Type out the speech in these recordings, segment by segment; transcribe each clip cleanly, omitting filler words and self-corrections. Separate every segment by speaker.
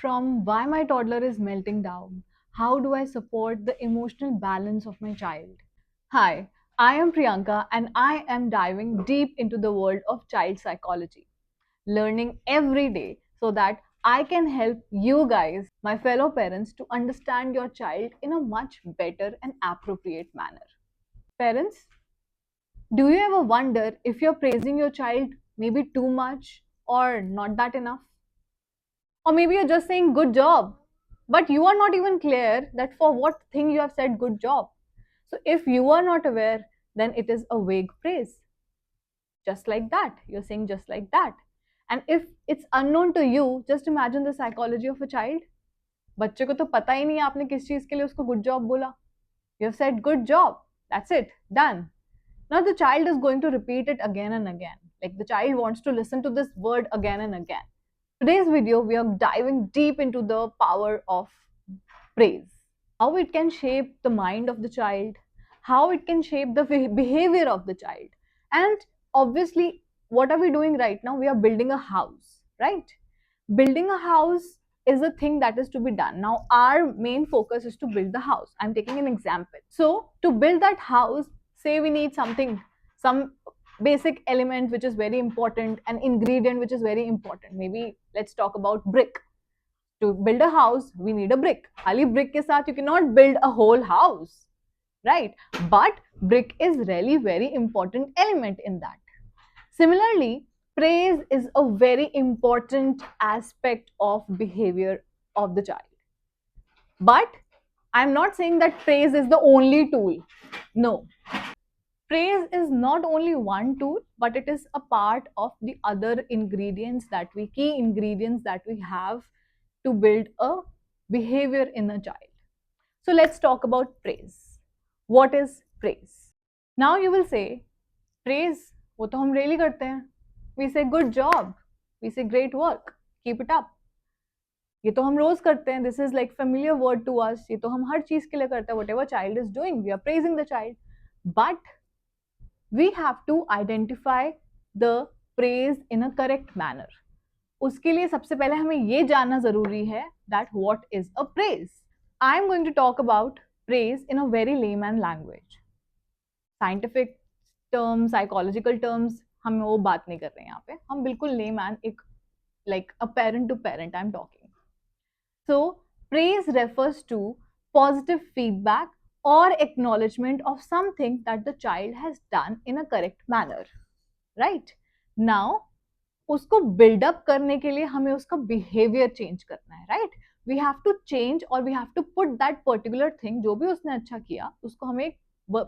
Speaker 1: From why my toddler is melting down, how do I support the emotional balance of my child? Hi, I am Priyanka and I am diving deep into the world of child psychology, learning every day so that I can help you guys, my fellow parents, to understand your child in a much better and appropriate manner. Parents, do you ever wonder if you're praising your child maybe too much or not that enough? Or maybe you're just saying good job, but you are not even clear that for what thing you have said good job. So if you are not aware, then it is a vague praise. Just like that. You're saying just like that. And if it's unknown to you, just imagine the psychology of a child. बच्चे को तो पता ही नहीं है आपने किस चीज के लिए उसको good job बोला. You have said good job. That's it. Done. Now the child is going to repeat it again and again. Like the child wants to listen to this word again and again. Today's video, we are diving deep into the power of praise, how it can shape the mind of the child, how it can shape the behavior of the child. And obviously, what are we doing right now? We are building a house, right? Building a house is a thing that is to be done. Now, our main focus is to build the house. I'm taking an example. So, to build that house, say we need something, some basic element which is very important, an ingredient which is very important. Maybe let's talk about brick. To build a house, we need a brick. Khali brick ke saath you cannot build a whole house, right? But brick is really very important element in that. Similarly, praise is a very important aspect of behavior of the child. But I'm not saying that praise is the only tool. No. Praise is not only one tool, but it is a part of the other ingredients that we, key ingredients that we have to build a behavior in a child. So let's talk about praise. What is praise? Now you will say, praise, वो तो हम really करते हैं. We say good job. We say great work. Keep it up. ये तो हम रोज करते हैं. This is like familiar word to us. ये तो हम हर चीज के लिए करते हैं. Whatever child is doing, we are praising the child. But we have to identify the praise in a correct manner. उसके लिए सबसे पहले हमें ये जानना जरूरी है that what is a praise. I am going to talk about praise in a very layman language. Scientific terms, psychological terms, हम वो बात नहीं कर रहे हैं यहाँ पे. हम बिल्कुल layman, एक like a parent to parent I'm talking. So praise refers to positive feedback or acknowledgement of something that the child has done in a correct manner, right? Now उसको बिल्डअप करने के लिए हमें उसका बिहेवियर चेंज करना है, right? We have to change और we have to put that particular thing, जो भी उसने अच्छा किया उसको हमें एक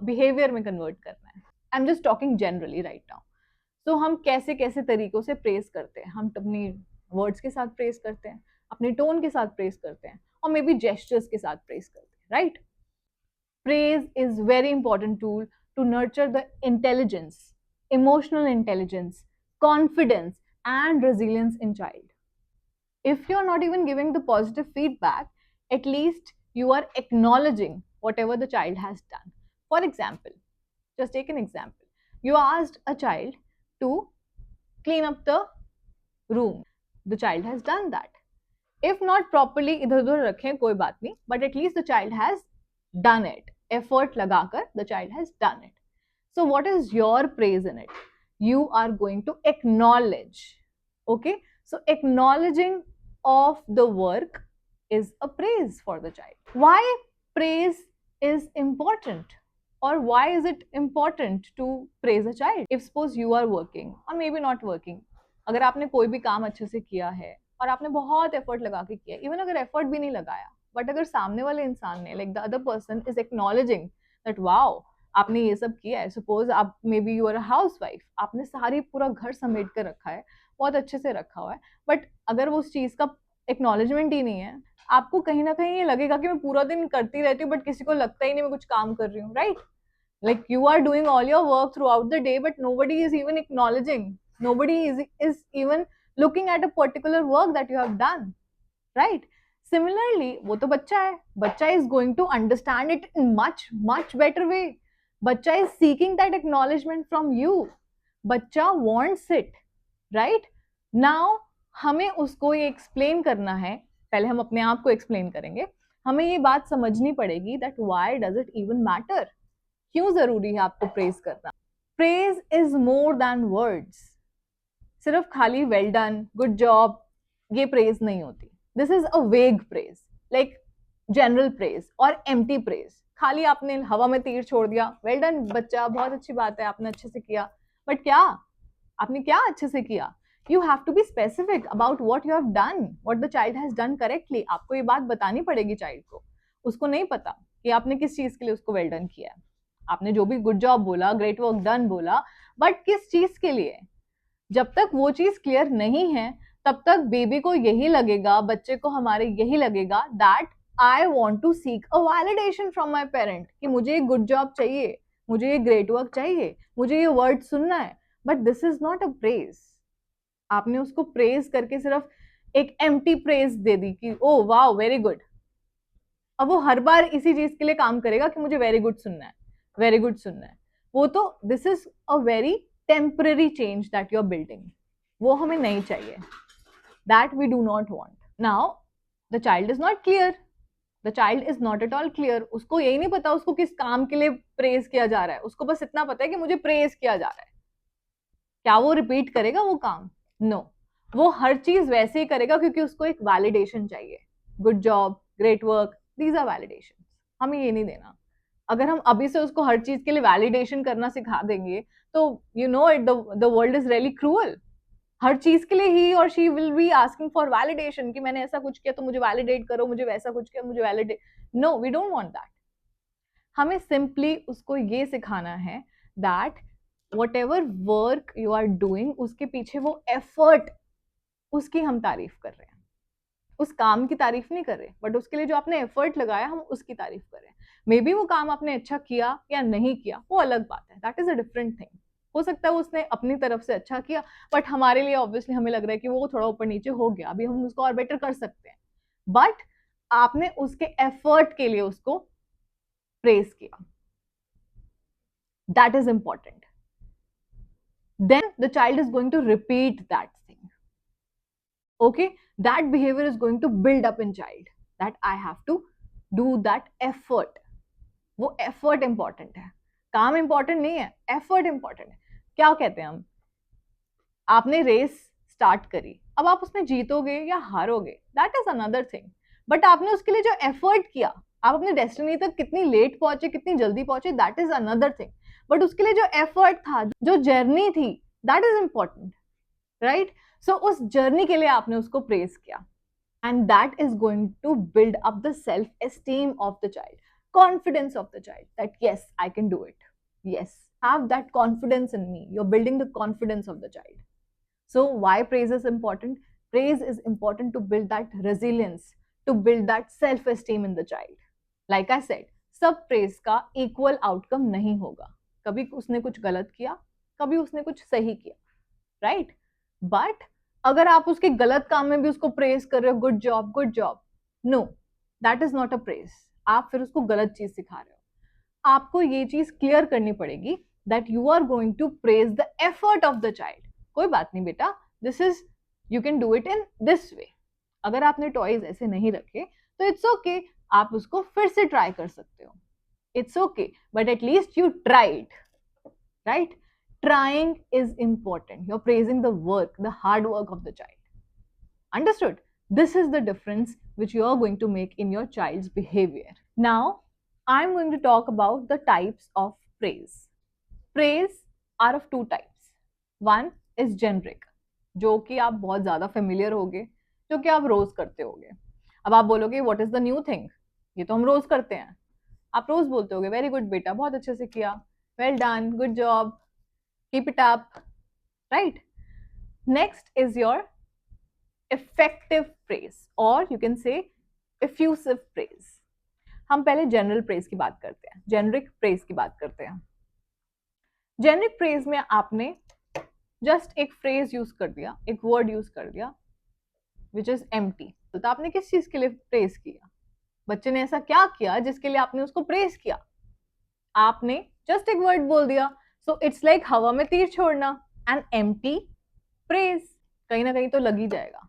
Speaker 1: बिहेवियर में कन्वर्ट करना है. I am just talking generally right now. तो हम कैसे कैसे तरीकों से प्रेस करते हैं. हम अपनी वर्ड्स के साथ प्रेस करते हैं, अपने टोन के साथ प्रेस करते हैं, और मे बी जेस्चर्स के साथ प्रेस करते हैं, right? Praise is very important tool to nurture the intelligence, emotional intelligence, confidence, and resilience in child. If you're not even giving the positive feedback, at least you are acknowledging whatever the child has done. For example, just take an example. You asked a child to clean up the room. The child has done that. If not properly, इधर उधर रखें कोई बात नहीं, but at least the child has done it. Effort लगाकर the child has done it. So what is your praise in it? You are going to acknowledge. Okay, so acknowledging of the work is a praise for the child. Why praise is important, or why is it important to praise a child? If suppose you are working or maybe not working, अगर आपने कोई भी काम अच्छे से किया है और आपने बहुत एफर्ट लगा के किया, इवन अगर एफर्ट भी नहीं लगाया, बट अगर सामने वाले इंसान ने, like the other person is acknowledging that wow आपने ये सब किया है. सपोज आप maybe you are a housewife, आपने सारी पूरा घर समेट कर रखा है, बहुत अच्छे से रखा हुआ है, बट अगर वो उस चीज का एक्नॉलेजमेंट ही नहीं है, आपको कहीं ना कहीं ये लगेगा कि मैं पूरा दिन करती रहती हूँ बट किसी को लगता ही नहीं मैं कुछ काम कर रही हूँ, right? Like you are doing all your work throughout the day, but nobody is even acknowledging, nobody is even looking at a particular work that you have done, right? Similarly, वो तो बच्चा है, बच्चा is going to understand it in much better way. बच्चा is seeking that acknowledgement from you. बच्चा wants it, right? Now हमें उसको ये explain करना है पहले हम अपने आप को एक्सप्लेन करेंगे। हमें ये बात समझनी पड़ेगी that why does it even matter, क्यों जरूरी है आपको प्रेज करना। Praise is more than words. सिर्फ खाली वेल डन, गुड जॉब, ये प्रेज नहीं होती। दिस इज अ वेग प्रेज, लाइक जनरल प्रेज और एम्प्टी प्रेज। खाली आपने हवा में तीर छोड़ दिया, वेल डन बच्चा, बहुत अच्छी बात है, आपने अच्छे से किया, बट क्या आपने क्या अच्छे से किया? You have to be specific about what you have done, what the child has done correctly. आपको ये बात बतानी पड़ेगी चाइल्ड को। उसको नहीं पता कि आपने किस चीज के लिए उसको वेल डन किया है। आपने जो भी गुड जॉब बोला, ग्रेट वर्क डन बोला, बट किस चीज के लिए? जब तक वो चीज क्लियर नहीं है, तब तक बेबी को यही लगेगा, बच्चे को हमारे यही लगेगा that I want to seek a validation from my parent, कि मुझे ये गुड जॉब चाहिए, मुझे ये ग्रेट वर्क चाहिए, मुझे ये वर्ड सुनना है। But this is not a praise. आपने उसको प्रेज करके सिर्फ एक एम्प्टी प्रेज दे दी कि ओ वाह वेरी गुड। अब वो हर बार इसी चीज के लिए काम करेगा कि मुझे वेरी गुड सुनना है, वेरी गुड सुनना है। वो तो this is a very temporary change that you are building. वो हमें नहीं चाहिए, that we do not want. Now the child is not clear, the child is not at all clear. उसको यही नहीं पता उसको किस काम के लिए प्रेज किया जा रहा है। उसको बस इतना पता है कि मुझे प्रेज किया जा रहा है। क्या वो रिपीट करेगा वो काम? No no. वो हर चीज वैसे ही करेगा क्योंकि उसको एक वैलिडेशन चाहिए। Good job, great work, these are validation. हमें ये नहीं देना। अगर हम अभी से उसको हर चीज के लिए वैलिडेशन करना सिखा देंगे तो you know it, the world is really cruel. हर चीज के लिए ही और she will be asking for validation, कि मैंने ऐसा कुछ किया तो मुझे वैलिडेट करो, मुझे वैसा कुछ किया मुझे validate. No, we don't want that. हमें सिंपली उसको ये सिखाना है that whatever work you are doing, उसके पीछे वो एफर्ट, उसकी हम तारीफ कर रहे हैं। उस काम की तारीफ नहीं कर रहे, बट उसके लिए जो आपने एफर्ट लगाया हम उसकी तारीफ कर रहे हैं। मे बी वो काम आपने अच्छा किया या नहीं किया, वो अलग बात है, that is a different thing. हो सकता है उसने अपनी तरफ से अच्छा किया, बट हमारे लिए ऑब्वियसली हमें लग रहा है कि वो थोड़ा ऊपर नीचे हो गया, अभी हम उसको और बेटर कर सकते हैं। बट आपने उसके एफर्ट के लिए उसको प्रेज किया, that is important. then the child is going to repeat that thing. Okay, that behavior is going to build up in child, that I have to do that effort. वो effort important है, काम important नहीं है, effort important है। क्या कहते हैं हम, आपने रेस स्टार्ट करी, अब आप उसमें जीतोगे या हारोगे that is another thing, but आपने उसके लिए जो एफर्ट किया, आप अपने डेस्टिनी तक कितनी लेट पहुंचे कितनी जल्दी पहुंचे that is another thing. But उसके लिए जो एफर्ट था, जो जर्नी थी, दैट इज इंपॉर्टेंट, राइट? सो उस जर्नी के लिए आपने उसको प्रेज किया, and that is going to build up the self esteem of the child, confidence of the child, that yes I can do it, yes, have that confidence in me. You're building the confidence of the child. So why praise is important? Praise is important to build that resilience, to build that self esteem in the child. Like I said, सब praise का equal outcome नहीं होगा। कभी उसने कुछ गलत किया, कभी उसने कुछ सही किया, राइट? बट अगर आप उसके गलत काम में भी उसको प्रेज कर रहे हो, good job good job, no, that is not a praise. आप फिर उसको गलत चीज सिखा रहे हो। आपको ये चीज क्लियर करनी पड़ेगी that you are going to praise the effort of the child. कोई बात नहीं बेटा, this is, you can do it in this way. अगर आपने टॉयज ऐसे नहीं रखे तो इट्स ओके, आप उसको फिर से ट्राई कर सकते हो, it's okay, but at least you tried, right? Trying is important. You're praising the work, the hard work of the child. Understood? This is the difference which you are going to make in your child's behavior. Now, I'm going to talk about the types of praise. Praise are of two types. One is generic, जो कि आप बहुत ज्यादा familiar होगे, जो कि आप रोज करते होगे। अब आप बोलोगे what is the new thing? ये तो हम रोज करते हैं। आप रोज बोलते होगे वेरी गुड बेटा, बहुत अच्छे से किया, well done, good job, keep it up, right? Next is your effective praise, or you can say effusive praise. हम पहले जनरल प्रेज की बात करते हैं, जेनरिक प्रेज की बात करते हैं। जेनरिक प्रेज में आपने जस्ट एक फ्रेज यूज कर दिया, एक वर्ड यूज कर दिया विच इज एम्प्टी। तो आपने किस चीज के लिए प्रेज किया? बच्चे ने ऐसा क्या किया जिसके लिए आपने उसको प्रेज किया? आपने जस्ट एक वर्ड बोल दिया। सो इट्स लाइक हवा में तीर छोड़ना, एन एम्प्टी प्रेज, कहीं ना कहीं तो लग ही जाएगा।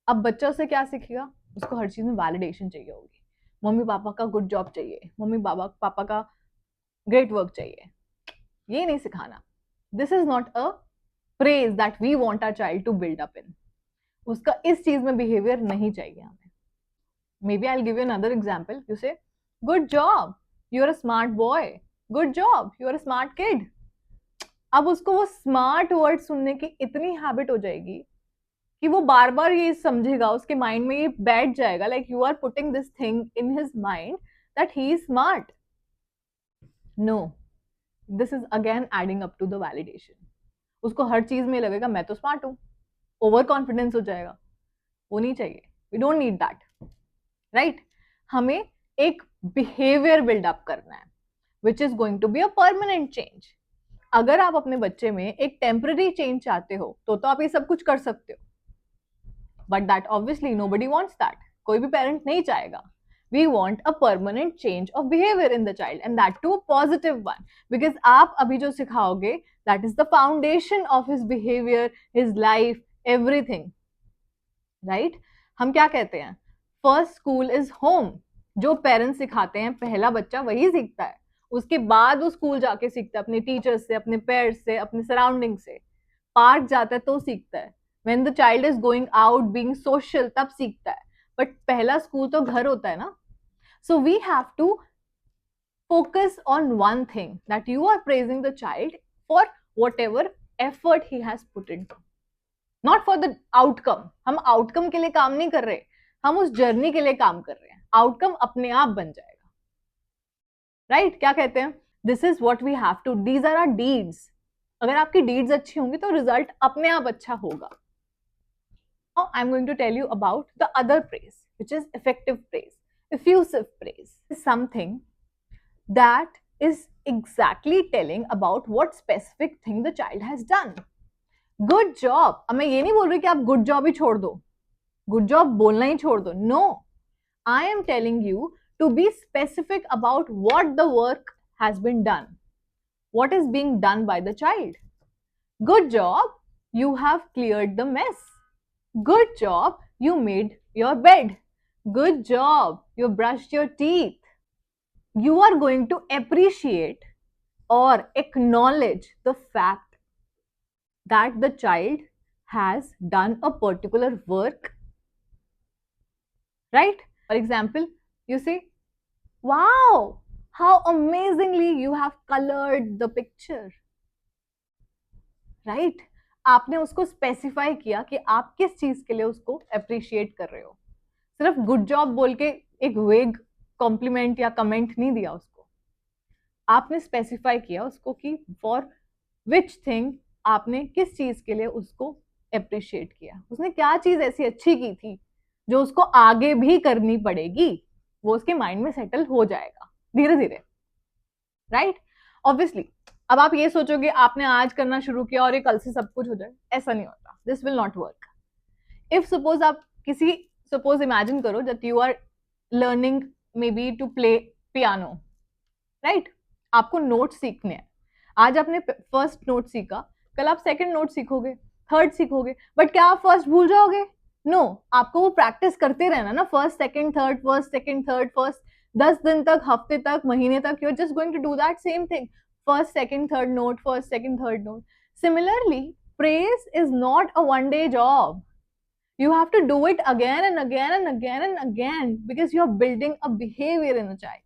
Speaker 1: अब बच्चा से क्या सीखेगा? उसको हर चीज में वैलिडेशन चाहिए होगी, मम्मी पापा का गुड जॉब चाहिए, मम्मी पापा पापा का ग्रेट वर्क चाहिए। ये नहीं सिखाना। This is not a praise that we want our child to build up in. उसका इस चीज में बिहेवियर नहीं चाहिए हमें। Maybe I give you another example, you say good job, you are a smart boy, good job, you are a smart kid. अब उसको वो स्मार्ट वर्ड सुनने की इतनी हैबिट हो जाएगी कि वो बार बार ये समझेगा, उसके माइंड में ये बैठ जाएगा, like you are putting this thing in his mind that he is smart. No, this is again adding up to the validation. उसको हर चीज में लगेगा मैं तो स्मार्ट हूं, ओवर कॉन्फिडेंस हो जाएगा। वो नहीं चाहिए, we don't need that, right? हमें एक बिहेवियर बिल्डअप करना है which is going to be a permanent change. अगर आप अपने बच्चे में एक टेम्पररी चेंज चाहते हो तो आप ये सब कुछ कर सकते हो, but that obviously nobody wants that. कोई भी पेरेंट नहीं चाहेगा। We want a permanent change of behavior in the child, and that too positive one, because आप अभी जो सिखाओगे that is the foundation of his behavior, his life, everything, right? हम क्या कहते हैं, फर्स्ट स्कूल इज होम। जो parents सिखाते हैं पहला बच्चा वही सीखता है, उसके बाद वो स्कूल जाके सीखता है अपने टीचर्स से, अपने पेरेंट्स से, अपने सराउंडिंग से। पार्क जाता है तो सीखता है, when the child is going out being social तब सीखता है, बट पहला स्कूल तो घर होता है ना। So we have to focus on one thing, that you are praising the child for whatever effort he has put into, not for the outcome. हम outcome के लिए काम नहीं कर रहे, हम उस जर्नी के लिए काम कर रहे हैं। आउटकम अपने आप बन जाएगा, राइट? क्या कहते हैं, this is what we have to, these are are deeds. अगर आपकी डीड्स अच्छी होंगी तो रिजल्ट अपने आप अच्छा होगा। Now I'm going to tell you about the other praise, which is effective praise. Effusive praise is something that is exactly telling about what specific thing the child has done. Good job. अब मैं ये नहीं बोल रही कि आप good job ही छोड़ दो, good job बोलना ही छोड़ दो. No, I am telling you to be specific about what the work has been done, what is being done by the child. Good job, you have cleared the mess. Good job, you made your bed. Good job, you brushed your teeth. You are going to appreciate or acknowledge the fact that the child has done a particular work, right? For example, you say, wow, how amazingly you have colored the picture, right? आपने उसको specify किया कि आप किस चीज के लिए उसको अप्रिशिएट कर रहे हो। सिर्फ गुड जॉब बोल के एक वेग कॉम्प्लीमेंट या कमेंट नहीं दिया उसको, आपने स्पेसिफाई किया उसको कि फॉर विच थिंग आपने किस चीज के लिए उसको अप्रिशिएट किया, उसने क्या चीज ऐसी अच्छी की थी जो उसको आगे भी करनी पड़ेगी। वो उसके माइंड में सेटल हो जाएगा धीरे धीरे, राइट? ऑब्वियसली अब आप ये सोचोगे आपने आज करना शुरू किया और ये कल से सब कुछ हो जाए, ऐसा नहीं होता। This will not work. If suppose आप किसी, सपोज इमेजिन करो that you are learning maybe to play piano, right? आपको नोट सीखने हैं। आज आपने फर्स्ट नोट सीखा, कल आप सेकंड नोट सीखोगे, थर्ड सीखोगे, बट क्या आप फर्स्ट भूल जाओगे? नो, आपको वो प्रैक्टिस करते रहना ना, first second third, first second third, first 10 दिन तक, हफ्ते तक, महीने तक, you are just going to do that same thing, first second third note, first second third note. Similarly praise is not a one day job. You have to do it again and again and again and again, because you are building a behavior in a child.